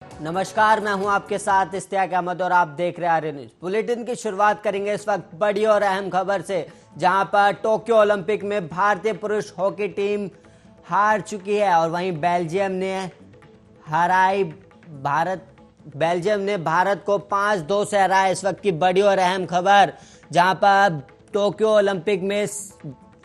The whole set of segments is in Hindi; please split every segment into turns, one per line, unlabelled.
नमस्कार, मैं हूं आपके साथ इश्तियाक अहमद और आप देख रहे हैं आर्य न्यूज। बुलेटिन की शुरुआत करेंगे इस वक्त बड़ी और अहम खबर से, जहां पर टोक्यो ओलंपिक में भारतीय पुरुष हॉकी टीम हार चुकी है और वहीं बेल्जियम ने भारत को 5-2 से हराया। इस वक्त की बड़ी और अहम खबर, जहां पर टोक्यो ओलंपिक में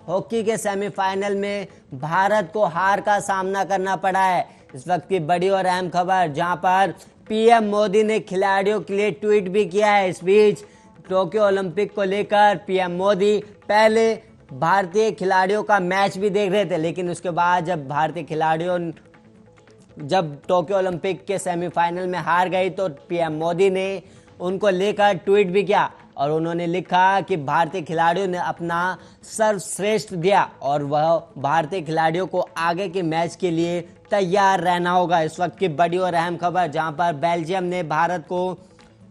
हॉकी के सेमीफाइनल में भारत को हार का सामना करना पड़ा है। इस वक्त की बड़ी और अहम खबर, जहां पर पीएम मोदी ने खिलाड़ियों के लिए ट्वीट भी किया है। इस बीच टोक्यो ओलंपिक को लेकर पीएम मोदी पहले भारतीय खिलाड़ियों का मैच भी देख रहे थे, लेकिन उसके बाद जब टोक्यो ओलंपिक के सेमीफाइनल में हार गई तो पीएम मोदी ने उनको लेकर ट्वीट भी किया और उन्होंने लिखा कि भारतीय खिलाड़ियों ने अपना सर्वश्रेष्ठ दिया और वह भारतीय खिलाड़ियों को आगे के मैच के लिए तैयार रहना होगा। इस वक्त की बड़ी और अहम खबर, जहां पर बेल्जियम ने भारत को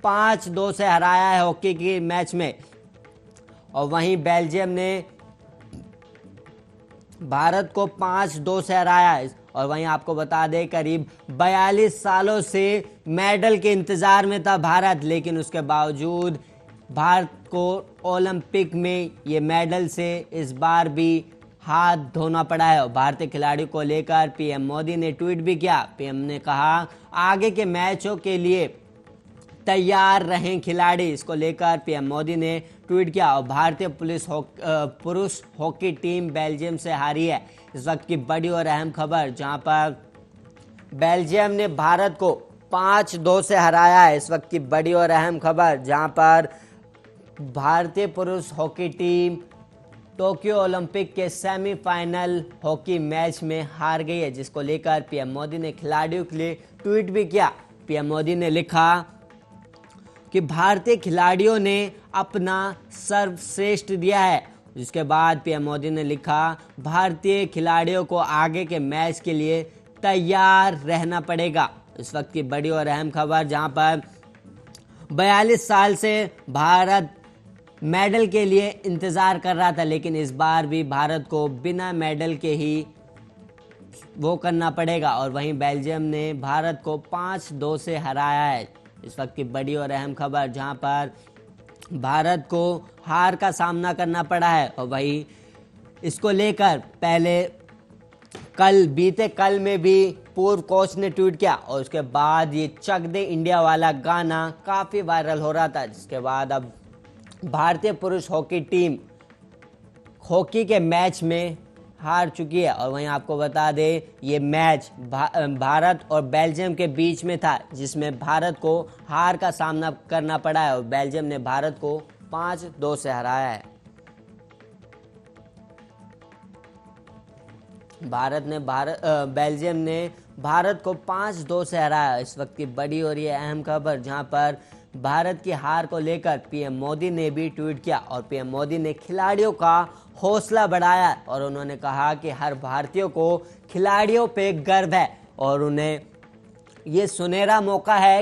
5-2 से हराया है हॉकी के मैच में, और वहीं बेल्जियम ने भारत को 5-2 से हराया है। और वहीं आपको बता दें, करीब 42 सालों से मेडल के इंतजार में था भारत, लेकिन उसके बावजूद भारत को ओलंपिक में ये मेडल से इस बार भी हाथ धोना पड़ा है। और भारतीय खिलाड़ी को लेकर पीएम मोदी ने ट्वीट भी किया। पीएम ने कहा, आगे के मैचों के लिए तैयार रहें खिलाड़ी। इसको लेकर पीएम मोदी ने ट्वीट किया। और भारतीय पुरुष हॉकी टीम बेल्जियम से हारी है। इस वक्त की बड़ी और अहम खबर, जहां पर बेल्जियम ने भारत को 5-2 से हराया है। इस वक्त की बड़ी और अहम खबर, जहां पर भारतीय पुरुष हॉकी टीम टोक्यो ओलंपिक के सेमीफाइनल हॉकी मैच में हार गई है, जिसको लेकर पीएम मोदी ने खिलाड़ियों के लिए ट्वीट भी किया। पीएम मोदी ने लिखा कि भारतीय खिलाड़ियों ने अपना सर्वश्रेष्ठ दिया है। जिसके बाद पीएम मोदी ने लिखा, भारतीय खिलाड़ियों को आगे के मैच के लिए तैयार रहना पड़ेगा। इस वक्त की बड़ी और अहम खबर, जहां पर 42 साल से भारत मेडल के लिए इंतजार कर रहा था, लेकिन इस बार भी भारत को बिना मेडल के ही वो करना पड़ेगा। और वहीं बेल्जियम ने भारत को 5-2 से हराया है। इस वक्त की बड़ी और अहम खबर, जहां पर भारत को हार का सामना करना पड़ा है। और वहीं इसको लेकर बीते कल में भी पूर्व कोच ने ट्वीट किया और उसके बाद ये चक दे इंडिया वाला गाना काफ़ी वायरल हो रहा था, जिसके बाद अब भारतीय पुरुष हॉकी टीम हॉकी के मैच में हार चुकी है। और वहीं आपको बता दें, ये मैच भारत और बेल्जियम के बीच में था, जिसमें भारत को हार का सामना करना पड़ा है और बेल्जियम ने भारत को 5-2 से हराया है। बेल्जियम ने भारत को 5-2 से हराया। इस वक्त की बड़ी और ये अहम खबर, जहां पर भारत की हार को लेकर पीएम मोदी ने भी ट्वीट किया और पीएम मोदी ने खिलाड़ियों का हौसला बढ़ाया और उन्होंने कहा कि हर भारतीय को खिलाड़ियों पे गर्व है और उन्हें ये सुनहरा मौका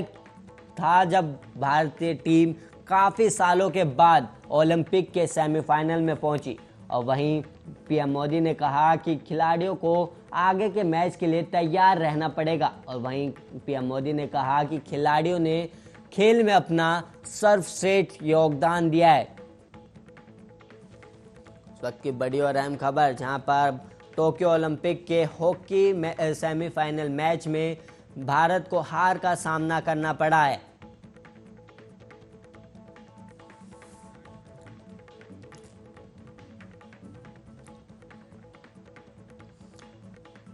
था जब भारतीय टीम काफ़ी सालों के बाद ओलंपिक के सेमीफाइनल में पहुंची। और वहीं पीएम मोदी ने कहा कि खिलाड़ियों को आगे के मैच के लिए तैयार रहना पड़ेगा। और वहीं पीएम मोदी ने कहा कि खिलाड़ियों ने खेल में अपना सर्वश्रेष्ठ योगदान दिया है। इस वक्त की बड़ी और अहम खबर, जहां पर टोक्यो ओलंपिक के हॉकी सेमीफाइनल मैच में भारत को हार का सामना करना पड़ा है।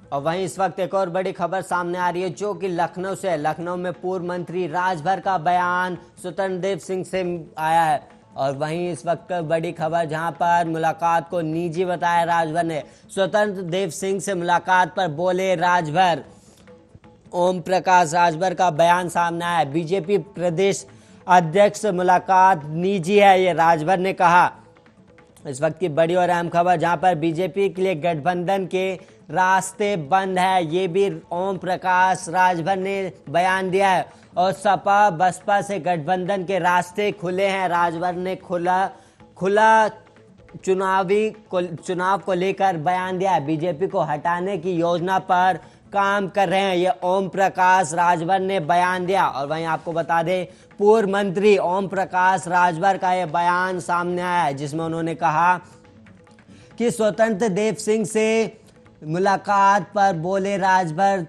और वहीं इस वक्त एक और बड़ी खबर सामने आ रही है, जो कि लखनऊ से है। लखनऊ में पूर्व मंत्री राजभर का बयान स्वतंत्र देव सिंह से आया है। और वहीं इस वक्त बड़ी खबर, जहां पर मुलाकात को निजी बताया राजभर ने। स्वतंत्र देव सिंह से मुलाकात पर बोले राजभर। ओम प्रकाश राजभर का बयान सामने आया। बीजेपी प्रदेश अध्यक्ष से मुलाकात निजी है, ये राजभर ने कहा। इस वक्त की बड़ी और अहम खबर, जहां पर बीजेपी के लिए गठबंधन के रास्ते बंद है, ये भी ओम प्रकाश राजभर ने बयान दिया है। और सपा बसपा से गठबंधन के रास्ते खुले हैं। राजभर ने खुला चुनाव को लेकर बयान दिया है। बीजेपी को हटाने की योजना पर काम कर रहे हैं, ये ओम प्रकाश राजभर ने बयान दिया। और वहीं आपको बता दें पूर्व मंत्री ओम प्रकाश राजभर का ये बयान सामने आया है, जिसमें उन्होंने कहा कि स्वतंत्र देव सिंह से मुलाकात पर बोले राजभर,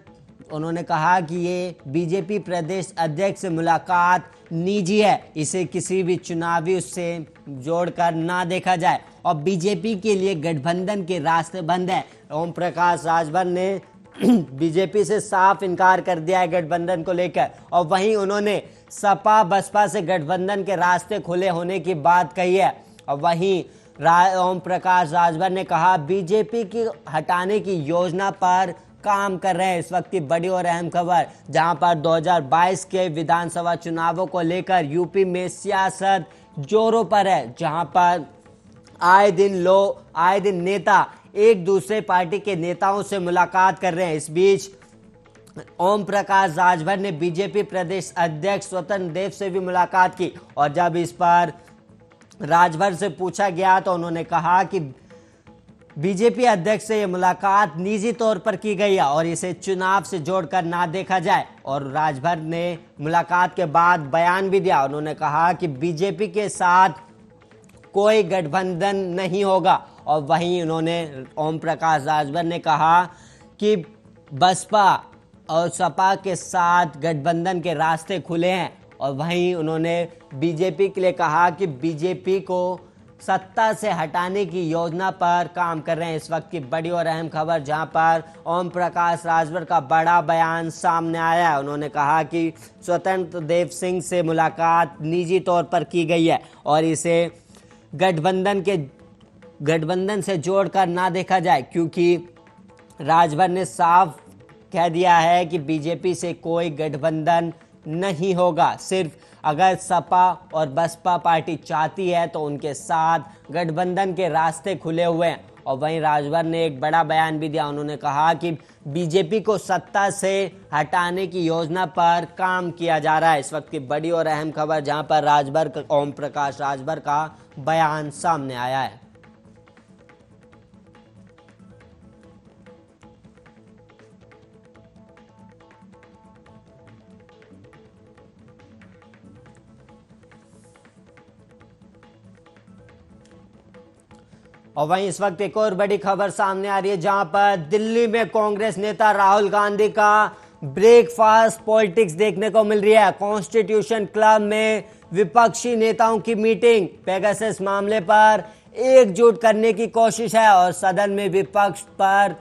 उन्होंने कहा कि ये बीजेपी प्रदेश अध्यक्ष से मुलाकात निजी है, इसे किसी भी चुनावी उससे जोड़कर ना देखा जाए और बीजेपी के लिए गठबंधन के रास्ते बंद है। ओम प्रकाश राजभर ने बीजेपी से साफ इनकार कर दिया है गठबंधन को लेकर। और वहीं उन्होंने सपा बसपा से गठबंधन के रास्ते खुले होने की बात कही है। और वहीं ओम प्रकाश राजभर ने कहा बीजेपी की हटाने की योजना पर काम कर रहे हैं। इस वक्त की बड़ी और अहम खबर, जहां पर 2022 के विधानसभा चुनावों को लेकर यूपी में सियासत जोरों पर है, जहां पर आए दिन नेता एक दूसरे पार्टी के नेताओं से मुलाकात कर रहे हैं। इस बीच ओम प्रकाश राजभर ने बीजेपी प्रदेश अध्यक्ष स्वतंत्र देव से भी मुलाकात की और जब इस पर राजभर से पूछा गया तो उन्होंने कहा कि बीजेपी अध्यक्ष से यह मुलाकात निजी तौर पर की गई है और इसे चुनाव से जोड़कर ना देखा जाए। और राजभर ने मुलाकात के बाद बयान भी दिया, उन्होंने कहा कि बीजेपी के साथ कोई गठबंधन नहीं होगा। और वहीं उन्होंने ओम प्रकाश राजभर ने कहा कि बसपा और सपा के साथ गठबंधन के रास्ते खुले हैं। और वहीं उन्होंने बीजेपी के लिए कहा कि बीजेपी को सत्ता से हटाने की योजना पर काम कर रहे हैं। इस वक्त की बड़ी और अहम खबर, जहां पर ओम प्रकाश राजभर का बड़ा बयान सामने आया है। उन्होंने कहा कि स्वतंत्र देव सिंह से मुलाकात निजी तौर पर की गई है और इसे गठबंधन से जोड़कर ना देखा जाए, क्योंकि राजभर ने साफ कह दिया है कि बीजेपी से कोई गठबंधन नहीं होगा। सिर्फ अगर सपा और बसपा पार्टी चाहती है तो उनके साथ गठबंधन के रास्ते खुले हुए हैं। और वहीं राजभर ने एक बड़ा बयान भी दिया, उन्होंने कहा कि बीजेपी को सत्ता से हटाने की योजना पर काम किया जा रहा है। इस वक्त की बड़ी और अहम खबर, जहां पर ओम प्रकाश राजभर का बयान सामने आया है। और वहीं इस वक्त एक और बड़ी खबर सामने आ रही है, जहां पर दिल्ली में कांग्रेस नेता राहुल गांधी का ब्रेकफास्ट पॉलिटिक्स देखने को मिल रही है। कॉन्स्टिट्यूशन क्लब में विपक्षी नेताओं की मीटिंग, पेगासस मामले पर एकजुट करने की कोशिश है और सदन में विपक्ष पर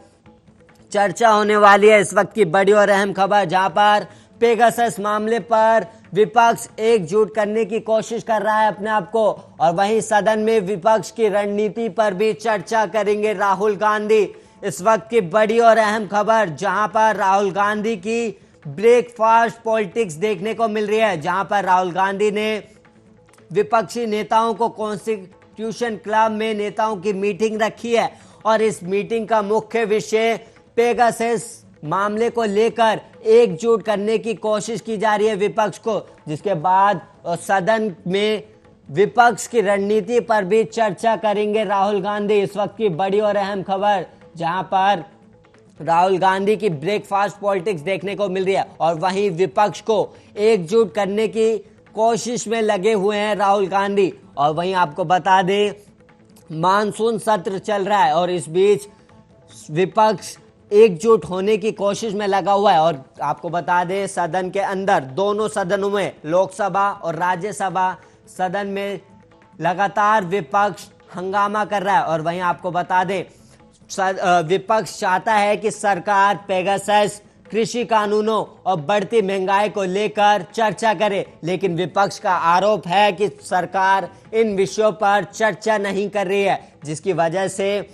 चर्चा होने वाली है। इस वक्त की बड़ी और अहम खबर, जहां पर पेगासस मामले पर विपक्ष एकजुट करने की कोशिश कर रहा है अपने आप को। और वहीं सदन में विपक्ष की रणनीति पर भी चर्चा करेंगे राहुल गांधी। इस वक्त की बड़ी और अहम खबर, जहां पर राहुल गांधी की ब्रेकफास्ट पॉलिटिक्स देखने को मिल रही है, जहां पर राहुल गांधी ने विपक्षी नेताओं को कॉन्स्टिट्यूशन क्लब में नेताओं की मीटिंग रखी है और इस मीटिंग का मुख्य विषय पेगासस मामले को लेकर एकजुट करने की कोशिश की जा रही है विपक्ष को, जिसके बाद सदन में विपक्ष की रणनीति पर भी चर्चा करेंगे राहुल गांधी। इस वक्त की बड़ी और अहम खबर, जहां पर राहुल गांधी की ब्रेकफास्ट पॉलिटिक्स देखने को मिल रही है और वहीं विपक्ष को एकजुट करने की कोशिश में लगे हुए हैं राहुल गांधी। और वहीं आपको बता दें मानसून सत्र चल रहा है और इस बीच विपक्ष एकजुट होने की कोशिश में लगा हुआ है। और आपको बता दें सदन के अंदर, दोनों सदनों में, लोकसभा और राज्यसभा सदन में लगातार विपक्ष हंगामा कर रहा है। और वहीं आपको बता दें विपक्ष चाहता है कि सरकार पेगासस, कृषि कानूनों और बढ़ती महंगाई को लेकर चर्चा करे, लेकिन विपक्ष का आरोप है कि सरकार इन विषयों पर चर्चा नहीं कर रही है, जिसकी वजह से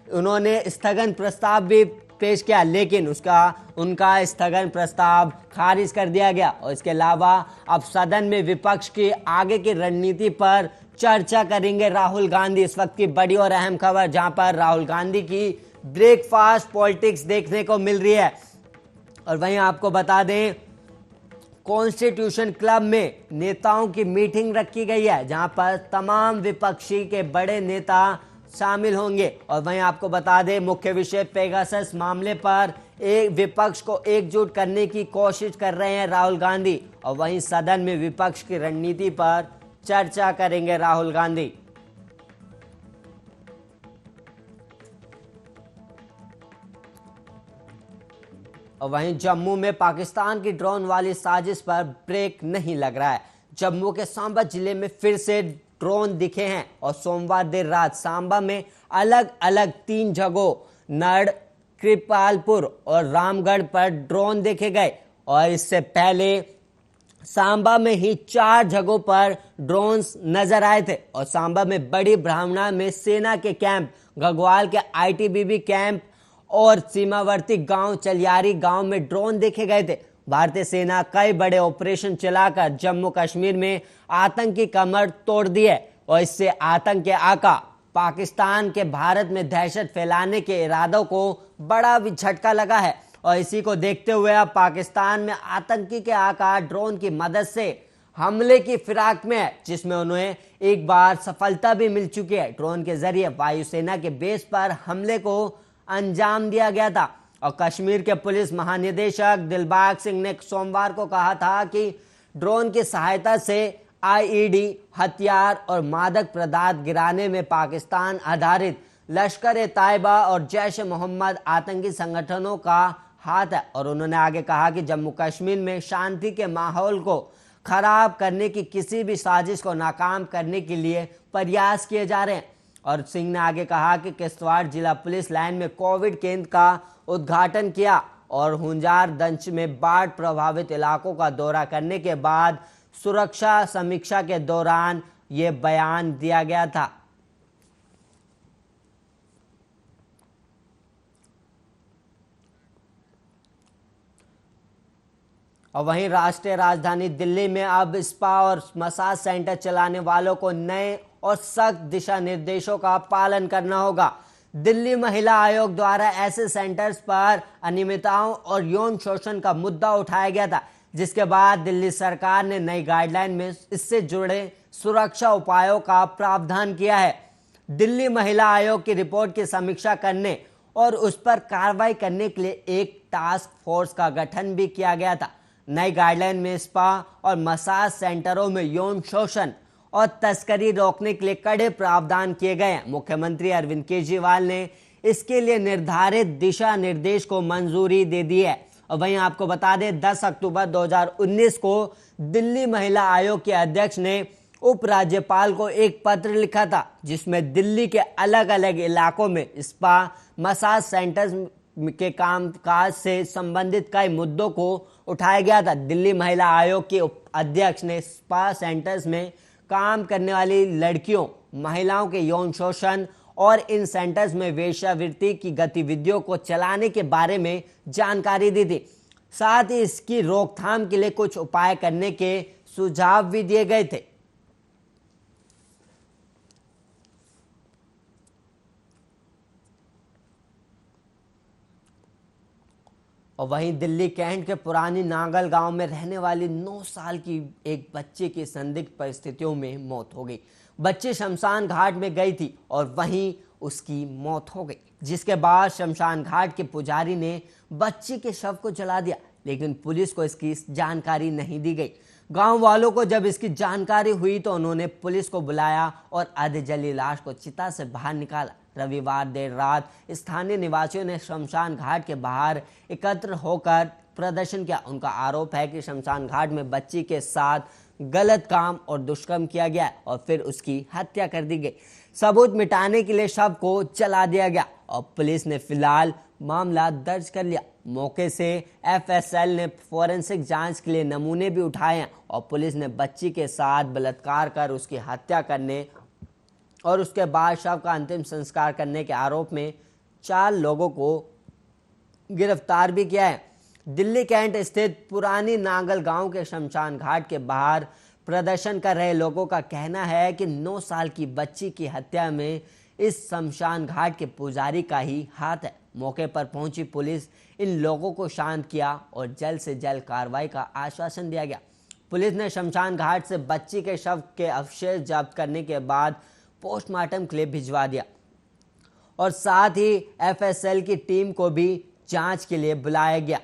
उन्होंने स्थगन प्रस्ताव भी पेश किया, लेकिन उनका स्थगन प्रस्ताव खारिज कर दिया गया। और इसके अलावा अब सदन में विपक्ष की आगे की रणनीति पर चर्चा करेंगे राहुल गांधी। इस वक्त की बड़ी और अहम खबर, जहां पर राहुल गांधी की ब्रेकफास्ट पॉलिटिक्स देखने को मिल रही है। और वहीं आपको बता दें कॉन्स्टिट्यूशन क्लब में नेताओं की मीटिंग रखी गई है, जहां पर तमाम विपक्षी के बड़े नेता शामिल होंगे। और वहीं आपको बता दें, मुख्य विषय पेगासस मामले पर एक विपक्ष को एकजुट करने की कोशिश कर रहे हैं राहुल गांधी, और वहीं सदन में विपक्ष की रणनीति पर चर्चा करेंगे राहुल गांधी। और वहीं जम्मू में पाकिस्तान की ड्रोन वाली साजिश पर ब्रेक नहीं लग रहा है। जम्मू के सांबा जिले में फिर से ड्रोन दिखे हैं और सोमवार देर रात सांबा में अलग अलग 3 जगहों नड़, कृपालपुर और रामगढ़ पर ड्रोन देखे गए। और इससे पहले सांबा में ही 4 जगहों पर ड्रोन्स नजर आए थे। और सांबा में बड़ी ब्राह्मणा में सेना के कैंप, गगवाल के आईटीबीपी कैंप और सीमावर्ती गांव चलियारी गांव में ड्रोन देखे गए थे। भारतीय सेना कई बड़े ऑपरेशन चलाकर जम्मू कश्मीर में आतंकी कमर तोड़ दी है, और इससे आतंक के आका पाकिस्तान के भारत में दहशत फैलाने के इरादों को बड़ा भी झटका लगा है। और इसी को देखते हुए अब पाकिस्तान में आतंकी के आका ड्रोन की मदद से हमले की फिराक में है, जिसमें उन्हें एक बार सफलता भी मिल चुकी है। ड्रोन के जरिए वायुसेना के बेस पर हमले को अंजाम दिया गया था। और कश्मीर के पुलिस महानिदेशक दिलबाग सिंह ने सोमवार को कहा था कि ड्रोन की सहायता से आईईडी, हथियार और मादक पदार्थ गिराने में पाकिस्तान आधारित लश्कर-ए-तैयबा और जैश-ए-मोहम्मद आतंकी संगठनों का हाथ है। और उन्होंने आगे कहा कि जम्मू कश्मीर में शांति के माहौल को खराब करने की किसी भी साजिश को नाकाम करने के लिए प्रयास किए जा रहे हैं। और सिंह ने आगे कहा कि किश्तवाड़ जिला पुलिस लाइन में कोविड केंद्र का उद्घाटन किया और हुंजार दंश में बाढ़ प्रभावित इलाकों का दौरा करने के बाद सुरक्षा समीक्षा के दौरान ये बयान दिया गया था। और वहीं राष्ट्रीय राजधानी दिल्ली में अब स्पा और मसाज सेंटर चलाने वालों को नए और सख्त दिशा निर्देशों का पालन करना होगा। दिल्ली महिला आयोग द्वारा ऐसे सेंटर्स पर अनियमितताओं और यौन शोषण का मुद्दा उठाया गया था, जिसके बाद दिल्ली सरकार ने नई गाइडलाइन में इससे जुड़े सुरक्षा उपायों का प्रावधान किया है। दिल्ली महिला आयोग की रिपोर्ट की समीक्षा करने और उस पर कार्रवाई करने के लिए एक टास्क फोर्स का गठन भी किया गया था। नई गाइडलाइन में स्पा और मसाज सेंटरों में यौन शोषण और तस्करी रोकने के लिए कड़े प्रावधान किए गए हैं। मुख्यमंत्री अरविंद केजरीवाल ने इसके लिए निर्धारित दिशा निर्देश को मंजूरी दे दी है। और वहीं आपको बता दें, 10 अक्टूबर 2019 को दिल्ली महिला आयोग के अध्यक्ष ने उपराज्यपाल को एक पत्र लिखा था, जिसमें दिल्ली के अलग अलग इलाकों में स्पा मसाज सेंटर्स के कामकाज से संबंधित कई मुद्दों को उठाया गया था। दिल्ली महिला आयोग के अध्यक्ष ने स्पा सेंटर्स में काम करने वाली लड़कियों, महिलाओं के यौन शोषण और इन सेंटर्स में वेश्यावृत्ति की गतिविधियों को चलाने के बारे में जानकारी दी थी। साथ ही इसकी रोकथाम के लिए कुछ उपाय करने के सुझाव भी दिए गए थे। और वहीं दिल्ली कैंट के पुरानी नांगल गांव में रहने वाली 9 साल की एक बच्चे की संदिग्ध परिस्थितियों में मौत हो गई। बच्ची शमशान घाट में गई थी और वहीं उसकी मौत हो गई, जिसके बाद शमशान घाट के पुजारी ने बच्ची के शव को जला दिया, लेकिन पुलिस को इसकी जानकारी नहीं दी गई। गांव वालों को जब इसकी जानकारी हुई तो उन्होंने पुलिस को बुलाया और आधे जली लाश को चिता से बाहर निकाला। रविवार देर रात स्थानीय निवासियों ने शमशान घाट के बाहर एकत्र होकर प्रदर्शन किया। उनका आरोप है कि शमशान घाट में बच्ची के साथ गलत काम और दुष्कर्म किया गया और फिर उसकी हत्या कर दी गई। सबूत मिटाने के लिए शव को जला दिया गया और पुलिस ने फिलहाल मामला दर्ज कर लिया। मौके से एफएसएल ने फोरेंसिक जांच के लिए नमूने भी उठाए हैं और पुलिस ने बच्ची के साथ बलात्कार कर उसकी हत्या करने और उसके बाद शव का अंतिम संस्कार करने के आरोप में 4 लोगों को गिरफ्तार भी किया है। दिल्ली कैंट स्थित पुरानी नांगल गांव के शमशान घाट के बाहर प्रदर्शन कर रहे लोगों का कहना है कि 9 साल की बच्ची की हत्या में इस शमशान घाट के पुजारी का ही हाथ है। मौके पर पहुंची पुलिस इन लोगों को शांत किया और जल्द से जल्द कार्रवाई का आश्वासन दिया गया। पुलिस ने शमशान घाट से बच्ची के शव के अवशेष जब्त करने के बाद पोस्टमार्टम के लिए भिजवा दिया। और साथ ही एफएसएल की टीम को भी जांच के लिए बुलाया गया।